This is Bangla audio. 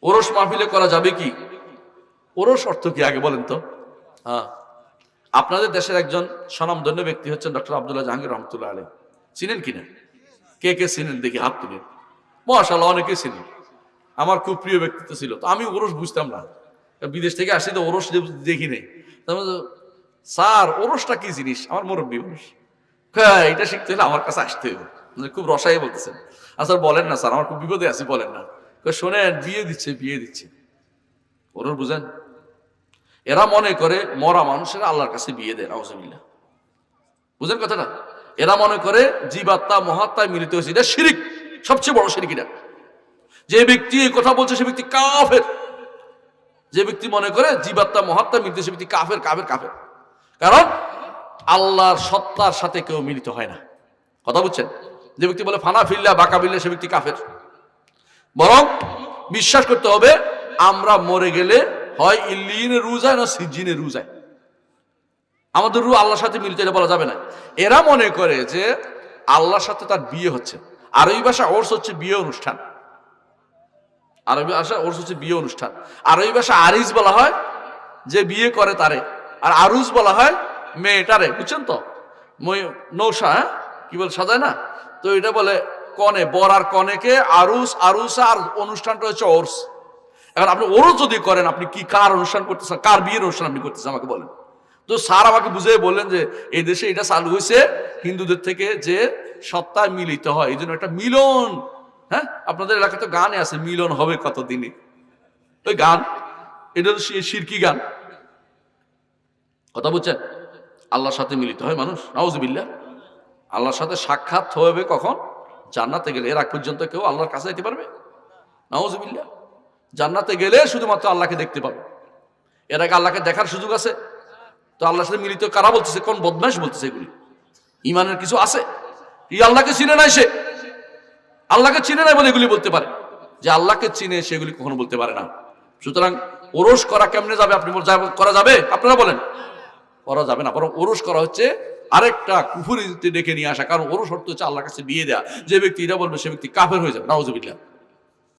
ওরস মাহফিলে করা যাবে কি? ওরস অর্থ কি আগে বলেন তো? হ্যাঁ, আপনাদের দেশের একজন স্বনামধন্য ব্যক্তি হচ্ছেন ডক্টর আব্দুল্লাহ জাহাঙ্গীর রহমতুল্লাহ আলাইহি। চিনেন কিনা? কে কে চিনেন দেখি হাত তুলেন। মাশাআল্লাহ, অনেকে চিনেন। আমার খুব প্রিয় ব্যক্তিত্ব ছিল। তো আমি ওরস বুঝতাম না, বিদেশ থেকে আসি তো ওরস দেখি নেই। স্যার ওরসটা কি জিনিস? আমার মুরব্বী মানুষ, এটা শিখতে হলে আমার কাছে আসতে হবে। খুব রসাই বলতেছেন। আচ্ছা বলেন না স্যার, আমার খুব বিপদে আছি, বলেন না। শোনেন, বিয়ে দিচ্ছে। ওরস বুঝেন? এরা মনে করে মরা মানুষেরা আল্লাহর কাছে বিয়ে দেয়, নাউজুবিল্লাহ। বুঝেন কথাটা? এরা মনে করে জীবাত্মা মহাত্মায় মিলিত হয়েছে, এটা শিরিক, সবচেয়ে বড় শিরিক এটা। যে ব্যক্তি এই কথা বলছে সে ব্যক্তি কাফের। যে ব্যক্তি মনে করে জীবাত্মা মহাত্মা মিলিত, সে ব্যক্তি কাফের। কারণ আল্লাহর সত্তার সাথে কেউ মিলিত হয় না। কথা বুঝছেন? যে ব্যক্তি বলে ফানা ফিল্লা বাঁকা বিল্লা, সে ব্যক্তি কাফের। বরং বিশ্বাস করতে হবে আমরা মরে গেলে হয় ইল্লিয়িনের রূহ যায় না সিজ্জিনের রূহ যায়। আমাদের রূহ আল্লাহর সাথে মিলিত, এটা বলা যাবে না। এরা মনে করে যে আল্লাহর সাথে তার বিয়ে হচ্ছে। আরবি ভাষা ওরস হচ্ছে বিয়ে অনুষ্ঠান। আরবি ভাষা ওরস হচ্ছে বিয়ে অনুষ্ঠান। আরবি ভাষা আরিস বলা হয় যে বিয়ে করে তারে, আর আরুস বলা হয় মেয়েটারে। বুঝছেন তো? নৌসা, হ্যাঁ কি বলে সাজায় না? তো এটা বলে কনে, বর আর কনেকে আরুস, আরুসা, আর অনুষ্ঠানটা হচ্ছে ওরস। এখন আপনি ওরস যদি করেন, আপনি কি কার অনুষ্ঠান করতেছেন? কার বিয়ের অনুষ্ঠান আপনি করতেছেন আমাকে বলেন তো। স্যার আমাকে বুঝিয়ে বললেন যে এই দেশে এটা চালু হয়েছে হিন্দুদের থেকে, যে সত্তায় মিলিত হয়, এই জন্য একটা মিলন। হ্যাঁ, আপনাদের এলাকায় তো গানে আছে, মিলন হবে কতদিনে। ওই গান, এটা তো শিরকি গান। কথা বুঝছেন? আল্লাহর সাথে মিলিত হয় মানুষ, নাউজুবিল্লাহ। আল্লাহর সাথে সাক্ষাৎ হবে কখন? জান্নাতে গেলে। এর আগ পর্যন্ত কেউ আল্লাহর কাছে যেতে পারবে? নাউজুবিল্লাহ। জান্নাতে গেলে শুধুমাত্র আল্লাহকে দেখতে পাবে। এর আগে আল্লাহকে দেখার সুযোগ আছে? তো আল্লাহর সাথে মিলিত কারা বলতেছে? কোন বদমাশ বলতেছে এগুলি? ইমানের কিছু আছে? এই আল্লাহকে চিনে নাই সে, আল্লাহকে চিনে নাই বলে এগুলি বলতে পারে। যে আল্লাহকে চিনে সেগুলি কখনো বলতে পারে না। সুতরাং ওরস করা কেমনে যাবে? আপনি করা যাবে? আপনারা বলেন। করা যাবে না, বরং ওরস করা হচ্ছে আরেকটা কুফরিতে ডেকে নিয়ে আসা। কারণ ওরস অর্থ হচ্ছে আল্লাহর কাছে বিয়ে দেয়া। যে ব্যক্তি এটা বলবে সে ব্যক্তি কাফের হয়ে যাবে, নাউজুবিল্লাহ।